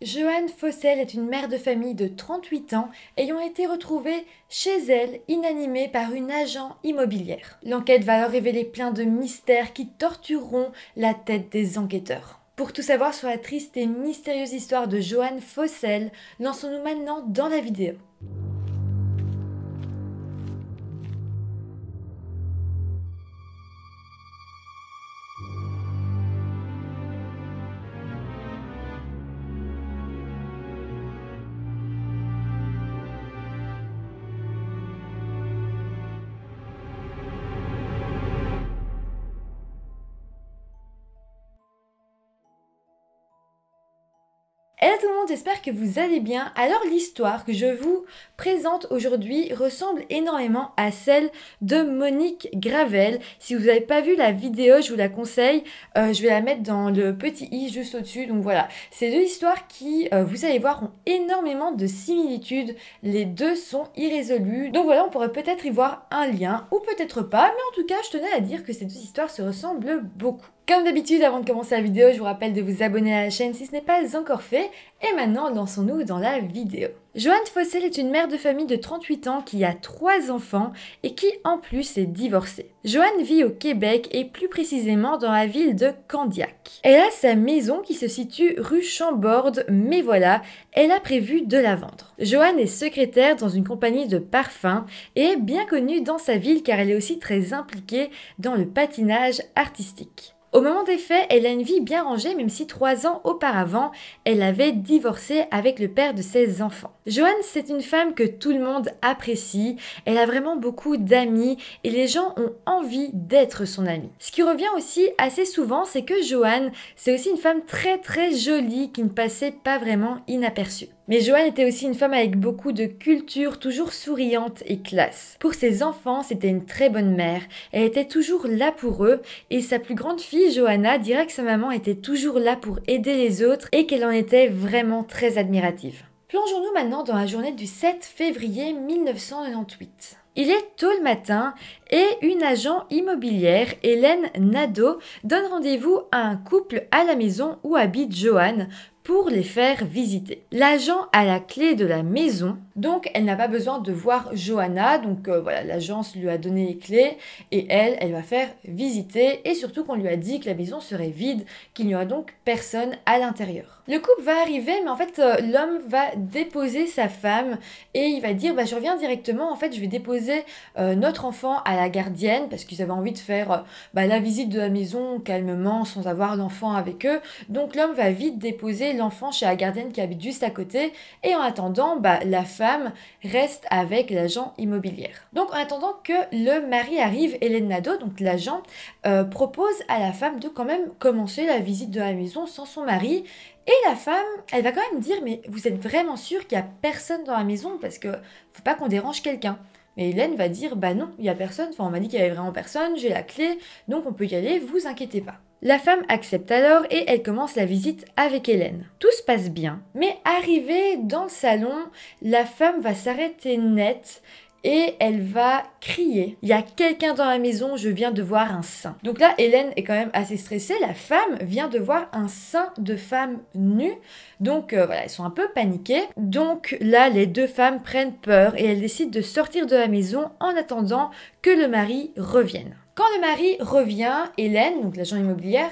Joanne Fossel est une mère de famille de 38 ans ayant été retrouvée chez elle inanimée par une agent immobilière. L'enquête va alors révéler plein de mystères qui tortureront la tête des enquêteurs. Pour tout savoir sur la triste et mystérieuse histoire de Joanne Fossel, lançons-nous maintenant dans la vidéo. Hello tout le monde, j'espère que vous allez bien. Alors l'histoire que je vous présente aujourd'hui ressemble énormément à celle de Monique Gravel. Si vous n'avez pas vu la vidéo, je vous la conseille. Je vais la mettre dans le petit i juste au-dessus. Donc voilà, ces deux histoires qui, vous allez voir, ont énormément de similitudes. Les deux sont irrésolues. Donc voilà, on pourrait peut-être y voir un lien ou peut-être pas. Mais en tout cas, je tenais à dire que ces deux histoires se ressemblent beaucoup. Comme d'habitude, avant de commencer la vidéo, je vous rappelle de vous abonner à la chaîne si ce n'est pas encore fait. Et maintenant, lançons-nous dans la vidéo. Joanne Fossel est une mère de famille de 38 ans qui a 3 enfants et qui, en plus, est divorcée. Joanne vit au Québec et plus précisément dans la ville de Candiac. Elle a sa maison qui se situe rue Chambord, mais voilà, elle a prévu de la vendre. Joanne est secrétaire dans une compagnie de parfums et est bien connue dans sa ville car elle est aussi très impliquée dans le patinage artistique. Au moment des faits, elle a une vie bien rangée même si 3 ans auparavant, elle avait divorcé avec le père de ses enfants. Joanne, c'est une femme que tout le monde apprécie, elle a vraiment beaucoup d'amis et les gens ont envie d'être son amie. Ce qui revient aussi assez souvent, c'est que Joanne, c'est aussi une femme très jolie qui ne passait pas vraiment inaperçue. Mais Joanne était aussi une femme avec beaucoup de culture, toujours souriante et classe. Pour ses enfants, c'était une très bonne mère. Elle était toujours là pour eux et sa plus grande fille, Johanna, dira que sa maman était toujours là pour aider les autres et qu'elle en était vraiment très admirative. Plongeons-nous maintenant dans la journée du 7 février 1998. Il est tôt le matin et une agent immobilière, Hélène Nadeau, donne rendez-vous à un couple à la maison où habite Joanne pour les faire visiter. L'agent a la clé de la maison, donc elle n'a pas besoin de voir Johanna, donc voilà, l'agence lui a donné les clés et elle va faire visiter et surtout qu'on lui a dit que la maison serait vide, qu'il n'y aura donc personne à l'intérieur. Le couple va arriver, mais en fait l'homme va déposer sa femme et il va dire je reviens directement, en fait je vais déposer notre enfant à la gardienne parce qu'ils avaient envie de faire la visite de la maison calmement sans avoir l'enfant avec eux, donc l'homme va vite déposer l'enfant chez la gardienne qui habite juste à côté et en attendant la femme reste avec l'agent immobilière. Donc en attendant que le mari arrive, Hélène Nadeau, donc l'agent, propose à la femme de quand même commencer la visite de la maison sans son mari. Et la femme, elle va quand même dire mais vous êtes vraiment sûr qu'il n'y a personne dans la maison parce que faut pas qu'on dérange quelqu'un. Mais Hélène va dire non, il n'y a personne, enfin on m'a dit qu'il y avait vraiment personne, j'ai la clé, donc on peut y aller, vous inquiétez pas. La femme accepte alors et elle commence la visite avec Hélène. Tout se passe bien, mais arrivée dans le salon, la femme va s'arrêter net et elle va crier. Il y a quelqu'un dans la maison, je viens de voir un sein. Donc là, Hélène est quand même assez stressée. La femme vient de voir un sein de femme nue. Donc voilà, elles sont un peu paniquées. Donc là, les deux femmes prennent peur et elles décident de sortir de la maison en attendant que le mari revienne. Quand le mari revient, Hélène, donc l'agent immobilière,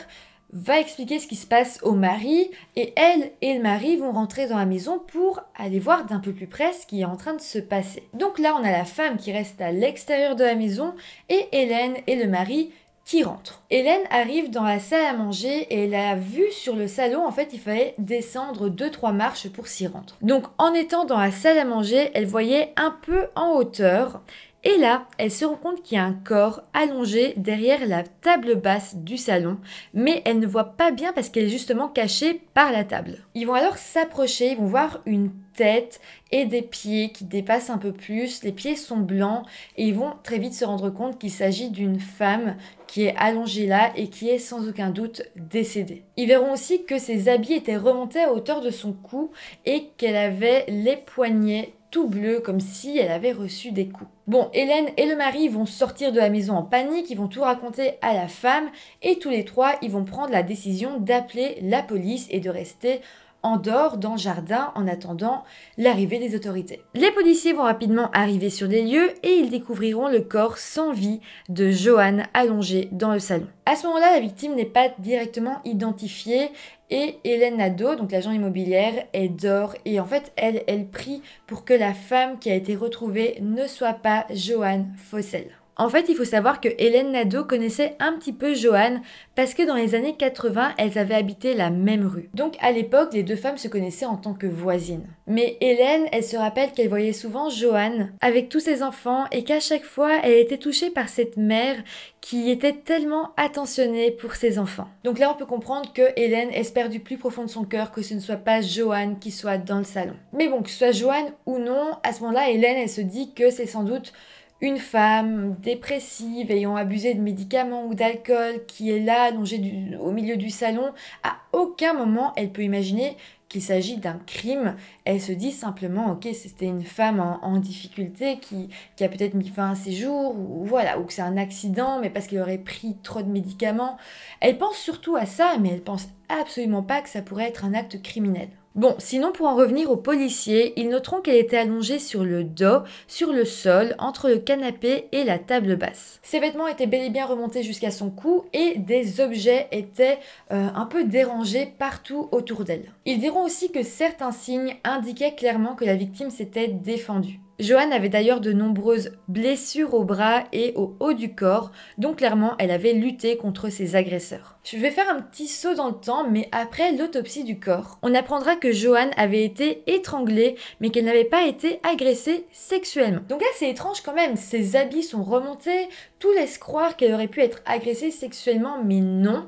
va expliquer ce qui se passe au mari et elle et le mari vont rentrer dans la maison pour aller voir d'un peu plus près ce qui est en train de se passer. Donc là, on a la femme qui reste à l'extérieur de la maison et Hélène et le mari qui rentrent. Hélène arrive dans la salle à manger et elle a vu sur le salon, en fait, il fallait descendre 2-3 marches pour s'y rendre. Donc en étant dans la salle à manger, elle voyait un peu en hauteur. Et là, elle se rend compte qu'il y a un corps allongé derrière la table basse du salon, mais elle ne voit pas bien parce qu'elle est justement cachée par la table. Ils vont alors s'approcher, ils vont voir une tête et des pieds qui dépassent un peu plus. Les pieds sont blancs et ils vont très vite se rendre compte qu'il s'agit d'une femme qui est allongée là et qui est sans aucun doute décédée. Ils verront aussi que ses habits étaient remontés à hauteur de son cou et qu'elle avait les poignets tout bleus comme si elle avait reçu des coups. Bon, Hélène et le mari vont sortir de la maison en panique, ils vont tout raconter à la femme et tous les trois, ils vont prendre la décision d'appeler la police et de rester endort dans le jardin en attendant l'arrivée des autorités. Les policiers vont rapidement arriver sur les lieux et ils découvriront le corps sans vie de Johan allongé dans le salon. À ce moment-là, la victime n'est pas directement identifiée et Hélène Nadeau, donc l'agent immobilière, elle dort et en fait elle prie pour que la femme qui a été retrouvée ne soit pas Johan Fossel. En fait, il faut savoir que Hélène Nadeau connaissait un petit peu Johan parce que dans les années 80, elles avaient habité la même rue. Donc à l'époque, les deux femmes se connaissaient en tant que voisines. Mais Hélène, elle se rappelle qu'elle voyait souvent Johan avec tous ses enfants et qu'à chaque fois, elle était touchée par cette mère qui était tellement attentionnée pour ses enfants. Donc là, on peut comprendre que Hélène espère du plus profond de son cœur que ce ne soit pas Johan qui soit dans le salon. Mais bon, que ce soit Johan ou non, à ce moment-là, Hélène, elle se dit que c'est sans doute une femme dépressive ayant abusé de médicaments ou d'alcool qui est là allongée au milieu du salon. À aucun moment elle peut imaginer qu'il s'agit d'un crime. Elle se dit simplement ok, c'était une femme en difficulté qui a peut-être mis fin à ses jours ou voilà, ou que c'est un accident mais parce qu'elle aurait pris trop de médicaments. Elle pense surtout à ça mais elle pense absolument pas que ça pourrait être un acte criminel. Bon, sinon pour en revenir aux policiers, ils noteront qu'elle était allongée sur le dos, sur le sol, entre le canapé et la table basse. Ses vêtements étaient bel et bien remontés jusqu'à son cou et des objets étaient un peu dérangés partout autour d'elle. Ils diront aussi que certains signes indiquaient clairement que la victime s'était défendue. Johan avait d'ailleurs de nombreuses blessures au bras et au haut du corps, donc clairement elle avait lutté contre ses agresseurs. Je vais faire un petit saut dans le temps, mais après l'autopsie du corps, on apprendra que Johan avait été étranglée, mais qu'elle n'avait pas été agressée sexuellement. Donc là c'est étrange quand même, ses habits sont remontés, tout laisse croire qu'elle aurait pu être agressée sexuellement, mais non.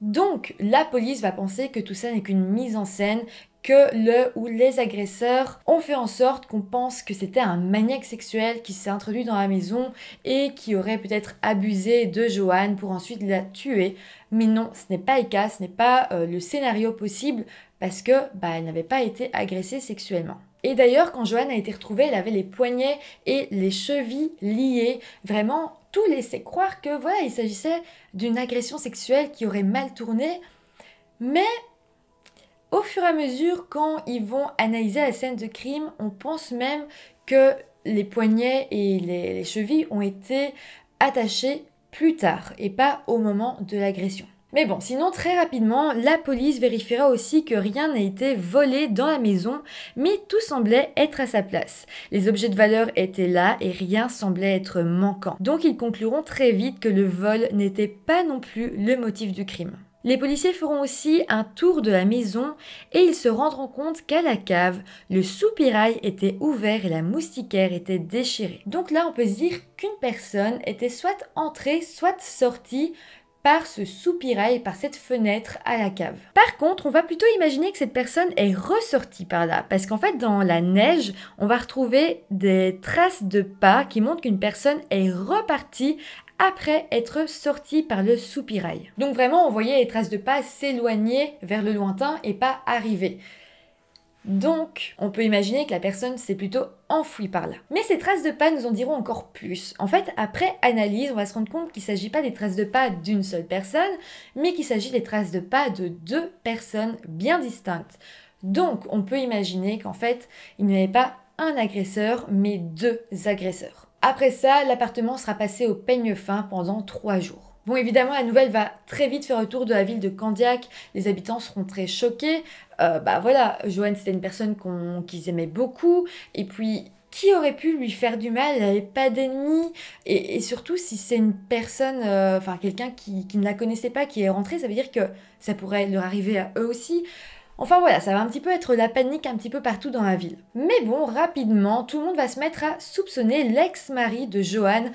Donc la police va penser que tout ça n'est qu'une mise en scène, que le ou les agresseurs ont fait en sorte qu'on pense que c'était un maniaque sexuel qui s'est introduit dans la maison et qui aurait peut-être abusé de Johan pour ensuite la tuer. Mais non, ce n'est pas le cas, ce n'est pas le scénario possible parce que elle n'avait pas été agressée sexuellement. Et d'ailleurs, quand Johan a été retrouvée, elle avait les poignets et les chevilles liés. Vraiment, tout laissait croire que voilà, il s'agissait d'une agression sexuelle qui aurait mal tourné. Mais au fur et à mesure, quand ils vont analyser la scène de crime, on pense même que les poignets et les chevilles ont été attachés plus tard et pas au moment de l'agression. Mais bon, sinon très rapidement, la police vérifiera aussi que rien n'a été volé dans la maison, mais tout semblait être à sa place. Les objets de valeur étaient là et rien semblait être manquant. Donc ils concluront très vite que le vol n'était pas non plus le motif du crime. Les policiers feront aussi un tour de la maison et ils se rendront compte qu'à la cave, le soupirail était ouvert et la moustiquaire était déchirée. Donc là, on peut se dire qu'une personne était soit entrée, soit sortie par ce soupirail, par cette fenêtre à la cave. Par contre, on va plutôt imaginer que cette personne est ressortie par là, parce qu'en fait, dans la neige, on va retrouver des traces de pas qui montrent qu'une personne est repartie après être sortie par le soupirail. Donc vraiment, on voyait les traces de pas s'éloigner vers le lointain et pas arriver. Donc, on peut imaginer que la personne s'est plutôt enfouie par là. Mais ces traces de pas nous en diront encore plus. En fait, après analyse, on va se rendre compte qu'il ne s'agit pas des traces de pas d'une seule personne, mais qu'il s'agit des traces de pas de deux personnes bien distinctes. Donc, on peut imaginer qu'en fait, il n'y avait pas un agresseur, mais deux agresseurs. Après ça, l'appartement sera passé au peigne fin pendant 3 jours. Bon, évidemment, la nouvelle va très vite faire le tour de la ville de Candiac. Les habitants seront très choqués. Voilà, Johan, c'était une personne qu'ils aimaient beaucoup. Et puis, qui aurait pu lui faire du mal? Elle n'avait pas d'ennemis. Et surtout, si c'est une personne, quelqu'un qui ne la connaissait pas, qui est rentré, ça veut dire que ça pourrait leur arriver à eux aussi. Enfin voilà, ça va un petit peu être la panique un petit peu partout dans la ville. Mais bon, rapidement, tout le monde va se mettre à soupçonner l'ex-mari de Johan,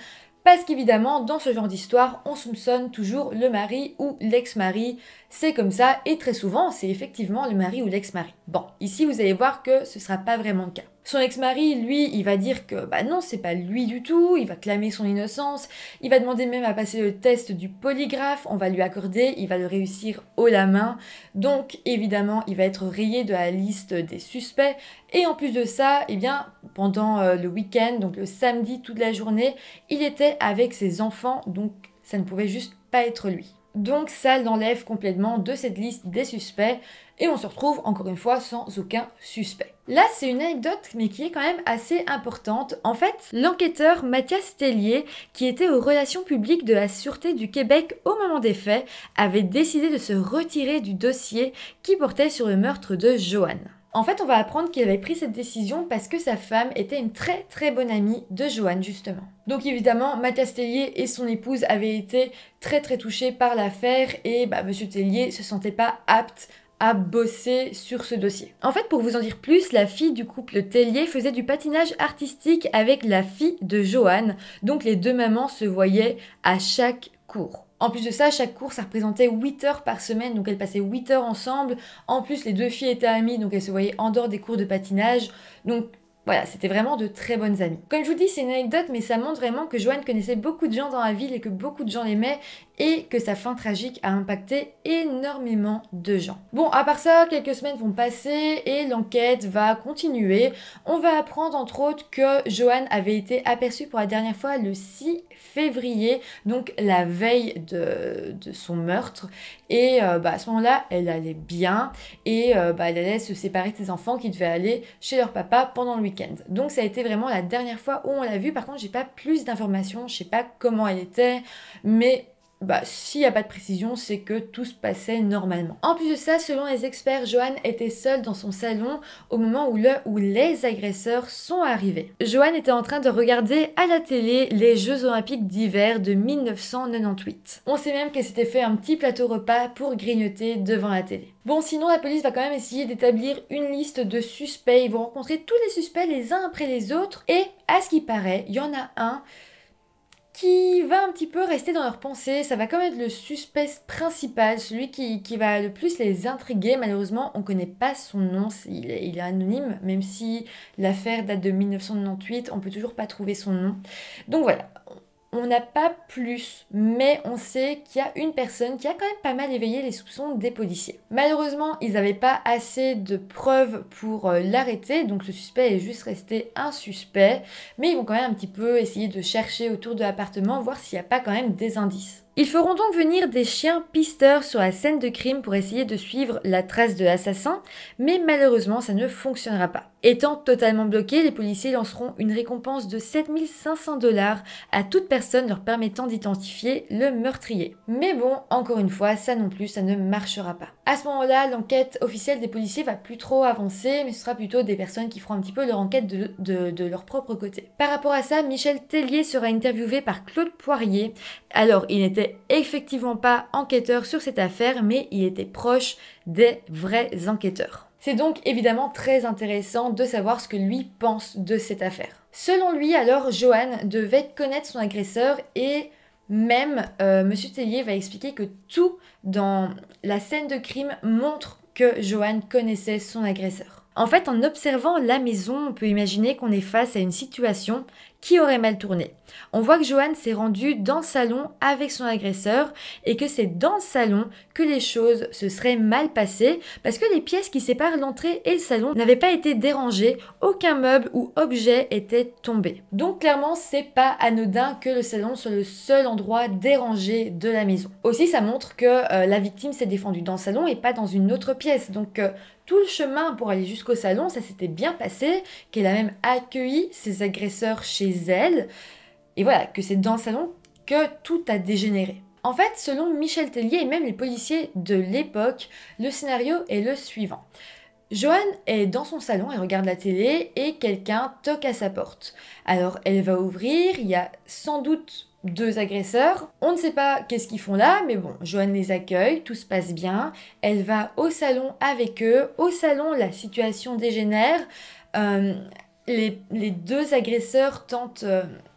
parce qu'évidemment, dans ce genre d'histoire, on soupçonne toujours le mari ou l'ex-mari. C'est comme ça, et très souvent, c'est effectivement le mari ou l'ex-mari. Bon, ici, vous allez voir que ce ne sera pas vraiment le cas. Son ex-mari, lui, il va dire que non, c'est pas lui du tout, il va clamer son innocence, il va demander même à passer le test du polygraphe, on va lui accorder, il va le réussir haut la main. Donc, évidemment, il va être rayé de la liste des suspects. Et en plus de ça, pendant le week-end, donc le samedi, toute la journée, il était avec ses enfants, donc ça ne pouvait juste pas être lui. Donc ça l'enlève complètement de cette liste des suspects et on se retrouve encore une fois sans aucun suspect. Là, c'est une anecdote, mais qui est quand même assez importante. En fait, l'enquêteur Mathias Tellier, qui était aux relations publiques de la Sûreté du Québec au moment des faits, avait décidé de se retirer du dossier qui portait sur le meurtre de Joanne. En fait, on va apprendre qu'il avait pris cette décision parce que sa femme était une très très bonne amie de Joanne, justement. Donc évidemment, Mathias Tellier et son épouse avaient été très très touchés par l'affaire et Monsieur Tellier se sentait pas apte à bosser sur ce dossier. En fait, pour vous en dire plus, la fille du couple Tellier faisait du patinage artistique avec la fille de Joanne, donc les deux mamans se voyaient à chaque cours. En plus de ça, chaque cours, ça représentait 8 heures par semaine, donc elles passaient 8 heures ensemble. En plus, les deux filles étaient amies, donc elles se voyaient en dehors des cours de patinage. Donc voilà, c'était vraiment de très bonnes amies. Comme je vous dis, c'est une anecdote, mais ça montre vraiment que Joanne connaissait beaucoup de gens dans la ville et que beaucoup de gens l'aimaient et que sa fin tragique a impacté énormément de gens. Bon, à part ça, quelques semaines vont passer et l'enquête va continuer. On va apprendre entre autres que Joanne avait été aperçue pour la dernière fois le 6 février, donc la veille de son meurtre. Et à ce moment-là, elle allait bien et elle allait se séparer de ses enfants qui devaient aller chez leur papa pendant le week-end. Donc ça a été vraiment la dernière fois où on l'a vue. Par contre, j'ai pas plus d'informations, je sais pas comment elle était, mais s'il n'y a pas de précision, c'est que tout se passait normalement. En plus de ça, selon les experts, Joanne était seule dans son salon au moment où les agresseurs sont arrivés. Joanne était en train de regarder à la télé les Jeux Olympiques d'hiver de 1998. On sait même qu'elle s'était fait un petit plateau repas pour grignoter devant la télé. Bon, sinon la police va quand même essayer d'établir une liste de suspects. Ils vont rencontrer tous les suspects les uns après les autres et à ce qui paraît, il y en a un qui va un petit peu rester dans leurs pensées. Ça va quand même être le suspect principal, celui qui va le plus les intriguer. Malheureusement, on ne connaît pas son nom, il est anonyme, même si l'affaire date de 1998, on peut toujours pas trouver son nom. Donc voilà, on n'a pas plus, mais on sait qu'il y a une personne qui a quand même pas mal éveillé les soupçons des policiers. Malheureusement, ils n'avaient pas assez de preuves pour l'arrêter, donc ce suspect est juste resté un suspect, mais ils vont quand même un petit peu essayer de chercher autour de l'appartement, voir s'il n'y a pas quand même des indices. Ils feront donc venir des chiens pisteurs sur la scène de crime pour essayer de suivre la trace de l'assassin, mais malheureusement ça ne fonctionnera pas. Étant totalement bloqués, les policiers lanceront une récompense de 7 500 $ à toute personne leur permettant d'identifier le meurtrier. Mais bon, encore une fois, ça non plus, ça ne marchera pas. À ce moment-là, l'enquête officielle des policiers va plus trop avancer, mais ce sera plutôt des personnes qui feront un petit peu leur enquête de leur propre côté. Par rapport à ça, Michel Tellier sera interviewé par Claude Poirier. Alors, il n'était effectivement pas enquêteur sur cette affaire, mais il était proche des vrais enquêteurs. C'est donc évidemment très intéressant de savoir ce que lui pense de cette affaire. Selon lui, alors, Joanne devait connaître son agresseur et même Monsieur Tellier va expliquer que tout dans la scène de crime montre que Joanne connaissait son agresseur. En fait, en observant la maison, on peut imaginer qu'on est face à une situation qui aurait mal tourné. On voit que Joanne s'est rendue dans le salon avec son agresseur et que c'est dans le salon que les choses se seraient mal passées parce que les pièces qui séparent l'entrée et le salon n'avaient pas été dérangées, aucun meuble ou objet était tombé. Donc clairement, c'est pas anodin que le salon soit le seul endroit dérangé de la maison. Aussi, ça montre que la victime s'est défendue dans le salon et pas dans une autre pièce. Donc tout le chemin pour aller jusqu'au salon, ça s'était bien passé, qu'elle a même accueilli ses agresseurs chez elle. Et voilà, que c'est dans le salon que tout a dégénéré. En fait, selon Michel Tellier et même les policiers de l'époque, le scénario est le suivant. Joanne est dans son salon, elle regarde la télé et quelqu'un toque à sa porte. Alors elle va ouvrir, il y a sans doute 2 agresseurs. On ne sait pas qu'est-ce qu'ils font là, mais bon, Joanne les accueille, tout se passe bien. Elle va au salon avec eux. Au salon, la situation dégénère. Les 2 agresseurs tentent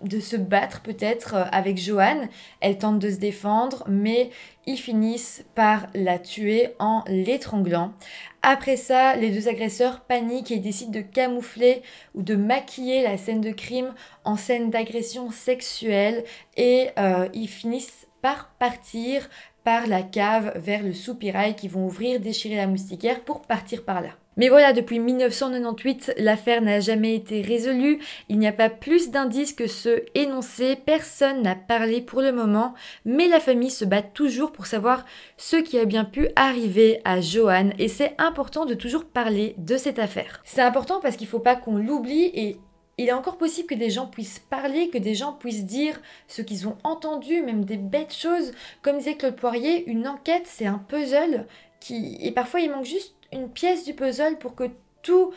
de se battre peut-être avec Joanne. Elle tente de se défendre, mais ils finissent par la tuer en l'étranglant. Après ça, les 2 agresseurs paniquent et décident de camoufler ou de maquiller la scène de crime en scène d'agression sexuelle et ils finissent par partir par la cave vers le soupirail qu'ils vont ouvrir, déchirer la moustiquaire pour partir par là. Mais voilà, depuis 1998, l'affaire n'a jamais été résolue, il n'y a pas plus d'indices que ceux énoncés, personne n'a parlé pour le moment, mais la famille se bat toujours pour savoir ce qui a bien pu arriver à Johan, et c'est important de toujours parler de cette affaire. C'est important parce qu'il ne faut pas qu'on l'oublie, et il est encore possible que des gens puissent parler, que des gens puissent dire ce qu'ils ont entendu, même des bêtes choses. Comme disait Claude Poirier, une enquête c'est un puzzle et parfois il manque juste une pièce du puzzle pour que tout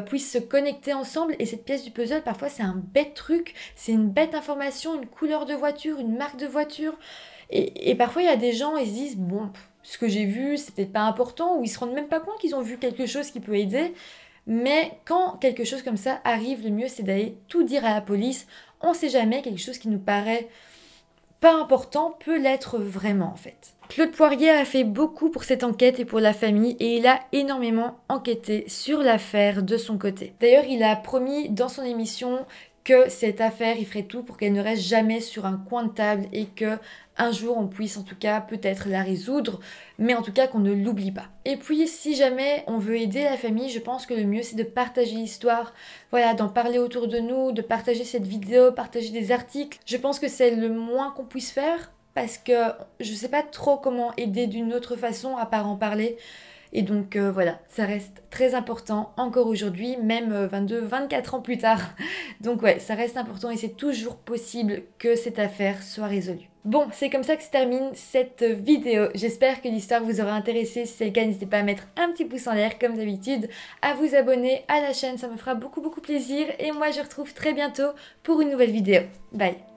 puisse se connecter ensemble, et cette pièce du puzzle parfois c'est un bête truc, c'est une bête information, une couleur de voiture, une marque de voiture, et parfois il y a des gens, ils se disent bon, ce que j'ai vu c'est peut-être pas important, ou ils se rendent même pas compte qu'ils ont vu quelque chose qui peut aider. Mais quand quelque chose comme ça arrive, le mieux c'est d'aller tout dire à la police. On sait jamais, quelque chose qui nous paraît pas important peut l'être vraiment en fait. Claude Poirier a fait beaucoup pour cette enquête et pour la famille, et il a énormément enquêté sur l'affaire de son côté. D'ailleurs, il a promis dans son émission que cette affaire, il ferait tout pour qu'elle ne reste jamais sur un coin de table, et que un jour on puisse en tout cas peut-être la résoudre, mais en tout cas qu'on ne l'oublie pas. Et puis si jamais on veut aider la famille, je pense que le mieux c'est de partager l'histoire, voilà, d'en parler autour de nous, de partager cette vidéo, partager des articles. Je pense que c'est le moins qu'on puisse faire, parce que je sais pas trop comment aider d'une autre façon à part en parler. Et donc voilà, ça reste très important encore aujourd'hui, même 24 ans plus tard. Donc ouais, ça reste important et c'est toujours possible que cette affaire soit résolue. Bon, c'est comme ça que se termine cette vidéo. J'espère que l'histoire vous aura intéressé. Si c'est le cas, n'hésitez pas à mettre un petit pouce en l'air comme d'habitude, à vous abonner à la chaîne, ça me fera beaucoup plaisir. Et moi, je vous retrouve très bientôt pour une nouvelle vidéo. Bye!